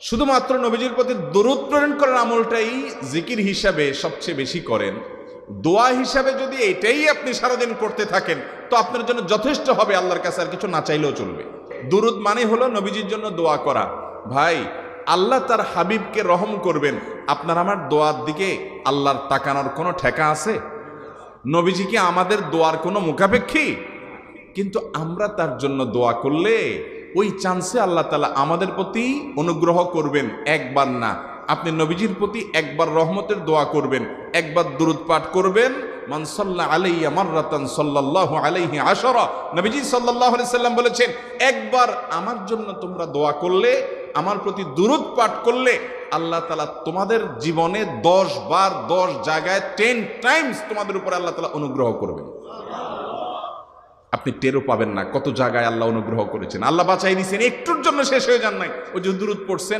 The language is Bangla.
শুধুমাত্র নবীজির প্রতি দরুদ প্রেরণ করার আমলটাই জিকির হিসাবে সবচেয়ে বেশি করেন। দোয়া হিসাবে যদি এটাই আপনি সারাদিন করতে থাকেন তো আপনার জন্য যথেষ্ট হবে, আল্লাহর কাছে আর কিছু না চাইলেও চলবে। দুরুদ মানে হলো নবীজির জন্য দোয়া করা। ভাই, আল্লাহ তার হাবিবকে রহম করবেন, আপনার আমার দোয়ার দিকে আল্লাহর তাকানোর কোনো ঠেকা আছে? নবীজি কি আমাদের দোয়ার কোনো মুখাপেক্ষী? কিন্তু আমরা তার জন্য দোয়া করলে ওই চান্সে আল্লাহ তাআলা আমাদের প্রতি অনুগ্রহ করবেন। একবার না, আপনি নবীজির প্রতি একবার রহমতের দোয়া করবেন, একবার দুরূদ পাঠ করবেন, মান সাল্লা আলাইয়া মাররাতান সাল্লাল্লাহু আলাইহি আশারা। নবীজি সাল্লাল্লাহু আলাইহি সাল্লাম বলেছেন, একবার আমার জন্য তোমরা দোয়া করলে, আমার প্রতি দুরূদ পাঠ করলে, আল্লাহ তাআলা তোমাদের জীবনে 10 বার 10 জায়গায় 10 টাইমস তোমাদের উপর আল্লাহ তাআলা অনুগ্রহ করবেন। আপনি টেরও পাবেন না কত জায়গায় আল্লাহ অনুগ্রহ করেছেন, আল্লাহ বাঁচাই দিয়েছেন, একটুর জন্য শেষ হয়ে যান নাই। ওই যে দুরূদ পড়ছেন,